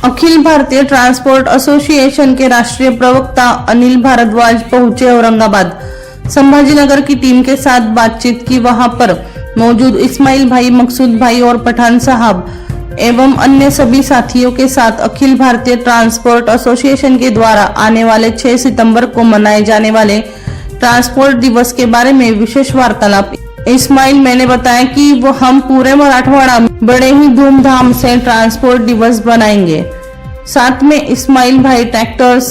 Akhil Bharatiya transport association के राष्ट्रीय प्रवक्ता अनिल भारद्वाज पहुंचे औरंगाबाद। संभाजीनगर की टीम के साथ बातचीत की। वहां पर मौजूद इस्माइल भाई, मकसूद भाई और पठान साहब एवं अन्य सभी साथियों के साथ अखिल भारतीय ट्रांसपोर्ट एसोसिएशन के द्वारा आने वाले 6 सितंबर को मनाए जाने वाले ट्रांसपोर्ट दिवस के बारे में विशेष वार्तालाप। इस्माइल मैंने बताया कि वो हम पूरे मराठवाड़ा में बड़े ही धूमधाम से ट्रांसपोर्ट दिवस बनाएंगे। साथ में इस्माइल भाई ट्रैक्टर्स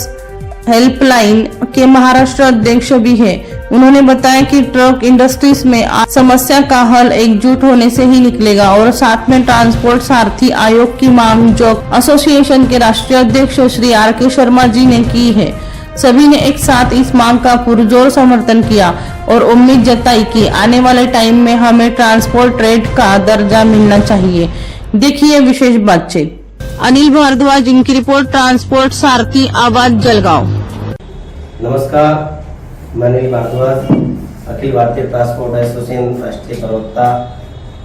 हेल्पलाइन के महाराष्ट्र अध्यक्ष भी है। उन्होंने बताया कि ट्रक इंडस्ट्रीज में समस्या का हल एकजुट होने से ही निकलेगा और साथ में ट्रांसपोर्ट सारथी आयोग की मांग जो एसोसिएशन के राष्ट्रीय अध्यक्ष श्री RK शर्मा जी ने की है, सभी ने एक साथ इस मांग का पुरजोर समर्थन किया और उम्मीद जताई कि आने वाले टाइम में हमें ट्रांसपोर्ट ट्रेड का दर्जा मिलना चाहिए। देखिए विशेष बातचीत। अनिल भारद्वाज, इनकी रिपोर्ट, ट्रांसपोर्ट सारथी आवाज जलगांव। नमस्कार, मैं अनिल भारद्वाज, अखिल भारतीय ट्रांसपोर्ट एसोसिएशन राष्ट्रीय प्रवक्ता।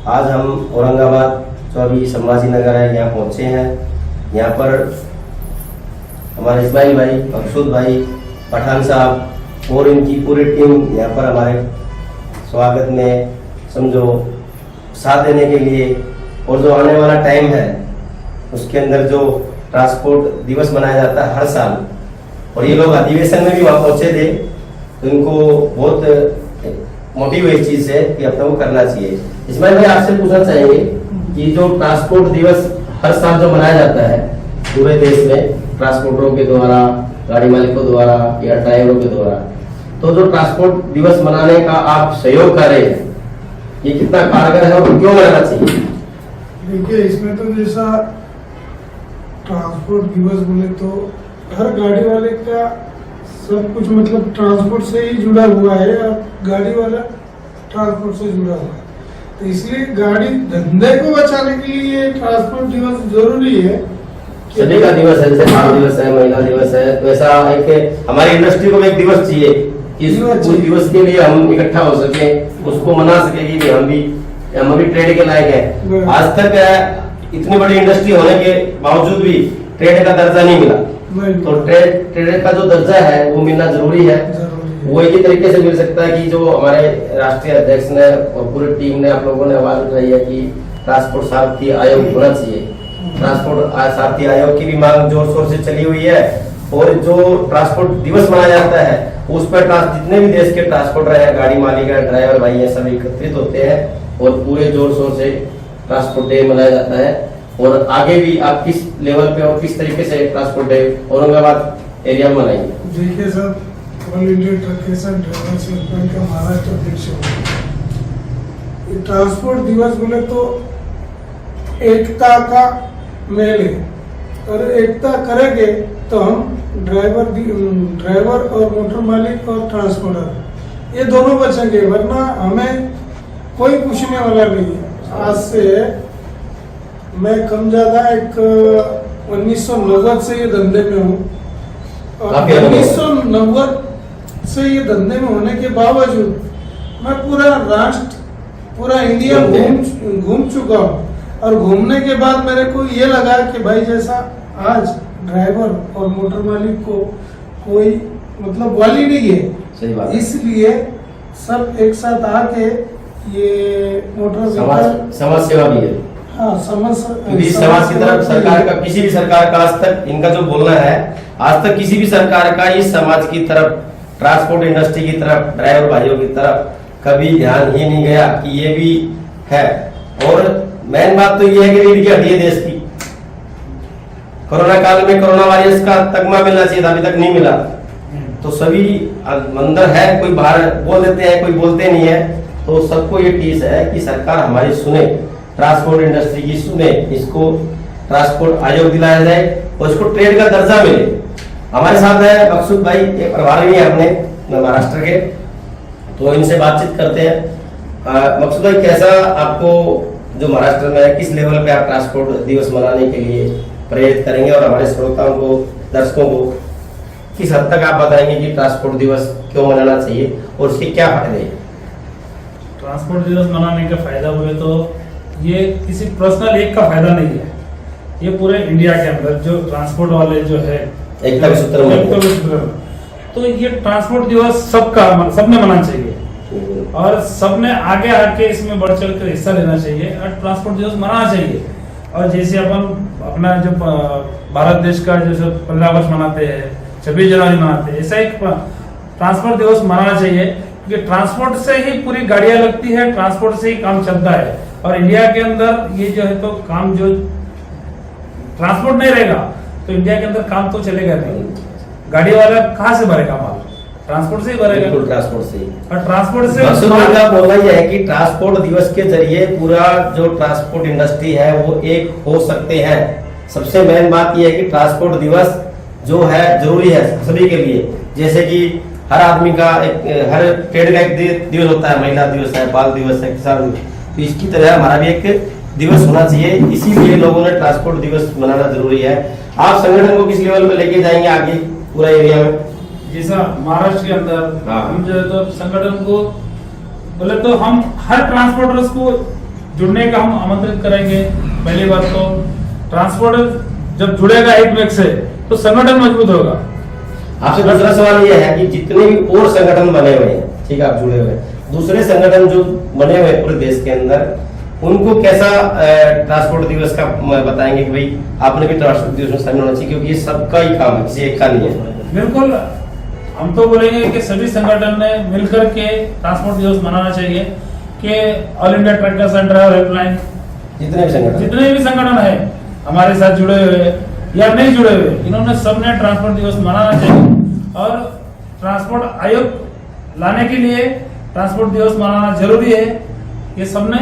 आज हम औरंगाबाद जो अभी संभाजीनगर है यहाँ पहुँचे हैं। यहाँ पर हमारे इस्माइल भाई, मकसूद भाई, पठान साहब और इनकी पूरी टीम यहाँ पर हमारे स्वागत में समझो साथ देने के लिए, और जो आने वाला टाइम है उसके अंदर जो ट्रांसपोर्ट दिवस मनाया जाता है हर साल, और ये लोग अधिवेशन में भी वहाँ पहुंचे थे, तो इनको बहुत मोटिव इस चीज से कि अपना वो करना चाहिए। इस्माइल भाई, आपसे पूछना चाहेंगे कि जो ट्रांसपोर्ट दिवस हर साल जो मनाया जाता है पूरे देश में ट्रांसपोर्टरों के द्वारा, गाड़ी मालिकों द्वारा या ड्राइवरों के द्वारा, तो जो ट्रांसपोर्ट दिवस मनाने का आप सहयोग कर रहे हैं, ये कितना कारगर है और क्यों मनाना चाहिए? देखिए, इसमें तो जैसा ट्रांसपोर्ट दिवस बोले तो हर गाड़ी वाले का सब कुछ मतलब ट्रांसपोर्ट से ही जुड़ा हुआ है और गाड़ी वाला ट्रांसपोर्ट से जुड़ा हुआ है, तो इसलिए गाड़ी धंधे को बचाने के लिए ट्रांसपोर्ट दिवस जरूरी है। सभी का दिवस है, जैसे बाल दिवस है, महिला दिवस है, तो ऐसा एक हमारी इंडस्ट्री को एक दिवस चाहिए कि उस दिवस के लिए हम इकट्ठा हो सके, उसको मना सके कि हम भी ट्रेड के लायक है। आज तक इतनी बड़ी इंडस्ट्री होने के बावजूद भी ट्रेड का दर्जा नहीं मिला, तो ट्रेड का जो दर्जा है वो मिलना जरूरी है। वो एक ही तरीके से मिल सकता है कि जो हमारे राष्ट्रीय अध्यक्ष ने और पूरी टीम ने, आप लोगों ने आवाज उठाई है कि ट्रांसपोर्ट सारथी आयोग होना चाहिए। ट्रांसपोर्ट सारथी आयोग की भी मांग जोर शोर से चली हुई है, और जो ट्रांसपोर्ट दिवस मनाया जाता है उस पर जितने भी देश के ट्रांसपोर्टर है, गाड़ी मालिक है, ड्राइवर भाई है, सब एकत्रित होते हैं और पूरे जोर शोर से ट्रांसपोर्ट डे मनाया जाता है। और आगे भी आप किस लेवल पे और किस तरीके से ट्रांसपोर्ट डे औरंगाबाद एरिया में मनाएंगे? देखिए सर, ऑल इंडिया ट्रकेशन ड्राइवर्स हेल्पलाइन का महाराष्ट्र अध्यक्ष है। ट्रांसपोर्ट दिवस बोले तो एकता का मेल है, और एकता करेंगे तो हम ड्राइवर और मोटर मालिक और ट्रांसपोर्टर ये दोनों बचेंगे, वरना हमें कोई पूछने वाला नहीं है। आज से मैं कम ज्यादा एक 1990 से ये धंधे में हूँ, और 1990 से ये धंधे में होने के बावजूद मैं पूरा राष्ट्र, पूरा इंडिया घूम चुका हूँ, और घूमने के बाद मेरे को ये लगा कि भाई जैसा आज ड्राइवर और मोटर मालिक को कोई मतलब वाली नहीं है, सही बात। इसलिए सब एक साथ आके ये मोटर समाज सेवा भी है। हाँ, समाज की तरफ सरकार का, किसी भी सरकार का आज तक इनका जो बोलना है, आज तक किसी भी सरकार का इस समाज की तरफ, ट्रांसपोर्ट इंडस्ट्री की तरफ, ड्राइवर भाइयों की तरफ कभी ध्यान ही नहीं गया कि ये भी है। और मेन बात तो ये है कि रीढ़ की हड्डी है देश की। कोरोना काल में कोरोना वायरस का तगमा मिलना चाहिए था, अभी तक नहीं मिला, तो सभी अंदर है, कोई बाहर बोल देते हैं, कोई बोलते नहीं है, तो सबको ये टीस है कि सरकार हमारी सुने, ट्रांसपोर्ट इंडस्ट्री की सुने, इसको ट्रांसपोर्ट आयोग दिलाया जाए और इसको ट्रेड का दर्जा मिले। हमारे साथ है मकसूद भाई, ये प्रभारी है अपने महाराष्ट्र के, तो इनसे बातचीत करते हैं। मकसूद भाई, कैसा आपको जो महाराष्ट्र में है, किस लेवल पे आप ट्रांसपोर्ट दिवस मनाने के लिए प्रेरित करेंगे, और हमारे श्रोताओं को, दर्शकों को किस हद तक आप बताएंगे कि ट्रांसपोर्ट दिवस क्यों मनाना चाहिए और उसके क्या फायदे हैं? ट्रांसपोर्ट दिवस मनाने का फायदा हुए तो ये किसी पर्सनल एक का फायदा नहीं है, ये पूरे इंडिया के अंदर जो ट्रांसपोर्ट वाले जो है एकता के सूत्र में। एकता के सूत्र में। तो ये ट्रांसपोर्ट दिवस सबने मनाना चाहिए और सबने आगे आके इसमें बढ़ चढ़ कर हिस्सा लेना चाहिए और ट्रांसपोर्ट दिवस मनाना चाहिए। और जैसे अपन अपना जो भारत देश का जैसे 15 अगस्त मनाते हैं, 26 जनवरी मनाते हैं, ऐसा एक ट्रांसपोर्ट दिवस मनाना चाहिए क्योंकि ट्रांसपोर्ट से ही पूरी गाड़ियां लगती है, ट्रांसपोर्ट से ही काम चलता है। और इंडिया के अंदर ये जो है तो काम जो ट्रांसपोर्ट नहीं रहेगा तो इंडिया के अंदर काम तो चलेगा नहीं। गाड़ी वाला कहाँ से भरेगा माल? ट्रांसपोर्ट से ही भरेगा। बिल्कुल ट्रांसपोर्ट से ही। और ट्रांसपोर्ट से मकसूद का बोलना यह है कि ट्रांसपोर्ट दिवस के जरिए पूरा जो ट्रांसपोर्ट इंडस्ट्री है वो एक हो सकते हैं। सबसे मेन बात यह है कि ट्रांसपोर्ट दिवस जो है जरूरी है सभी के लिए। जैसे कि हर आदमी का हर ट्रेड का एक दिवस होता है, महिला दिवस है, बाल दिवस है, किसान दिवस, तो इसकी तरह हमारा भी एक दिवस होना चाहिए। इसीलिए लोगों ने ट्रांसपोर्ट दिवस मनाना जरूरी है। आप संगठन को किस लेवल पे लेके जाएंगे आगे पूरा एरिया में? जैसा महाराष्ट्र के अंदर हाँ। हम जो है तो संगठन को बोले तो हम हर ट्रांसपोर्टर्स को जुड़ने का हम आमंत्रित करेंगे। पहली बात तो ट्रांसपोर्टर जब जुड़ेगा एक व्यक्ति से तो संगठन मजबूत होगा। आपसे दूसरा सवाल यह है कि जितने भी और संगठन बने हुए हैं, ठीक है, आप जुड़े हुए हैं, दूसरे संगठन जो बने हुए हैं पूरे देश के अंदर, उनको कैसा ट्रांसपोर्ट दिवस का बताएंगे कि भाई आपने भी ट्रांसपोर्ट दिवस में शामिल होना चाहिए क्योंकि ये सबका ही काम है, किसी एक का नहीं है। बिल्कुल, हम तो बोलेंगे कि सभी संगठन ने मिलकर के ट्रांसपोर्ट दिवस मनाना चाहिए कि all India tractors and driver helpline जितने भी संगठन है हमारे साथ जुड़े हुए या नहीं जुड़े हुए, इन्होंने सबने ट्रांसपोर्ट दिवस मनाना चाहिए। और ट्रांसपोर्ट आयोग लाने के लिए ट्रांसपोर्ट दिवस मनाना जरूरी है। ये सबने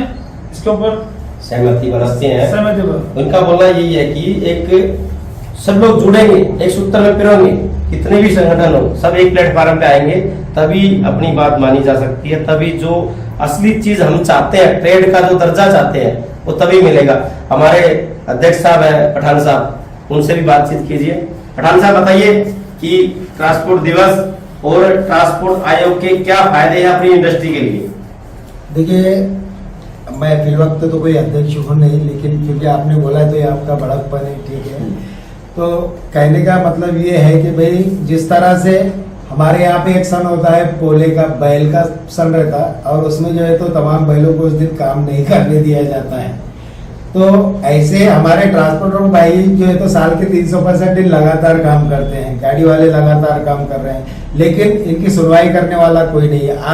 इसके ऊपर सहमति बनाते हैं। सहमति बन। उनका बोलना यही है कि एक सब लोग जुड़ेंगे, एक सूत्र में पिरोंगे, कितने भी संगठन हो सब एक प्लेटफॉर्म पे आएंगे, तभी अपनी बात मानी जा सकती है। तभी जो असली चीज हम चाहते हैं, ट्रेड का जो दर्जा चाहते हैं, वो तभी मिलेगा। हमारे अध्यक्ष साहब है पठान साहब, उनसे भी बातचीत कीजिए। पठान साहब बताइए कि ट्रांसपोर्ट दिवस और ट्रांसपोर्ट आयोग के क्या फायदे हैं अपनी इंडस्ट्री के लिए? देखिए, मैं फिल वक्त तो कोई अध्यक्ष हूँ नहीं, लेकिन क्योंकि आपने बोला तो ये आपका बड़प्पन है, ठीक है। तो कहने का मतलब ये है कि भाई जिस तरह से हमारे यहाँ पे एक सन होता है पोले का, बैल का सन रहता है और उसमें जो है तो तमाम बैलों को उस दिन काम नहीं करने दिया जाता है। तो ऐसे हमारे ट्रांसपोर्टर भाई जो है तो साल के 365 दिन लगातार काम करते हैं, गाड़ी वाले लगातार काम कर रहे हैं, लेकिन इनकी सुनवाई करने वाला कोई नहीं है।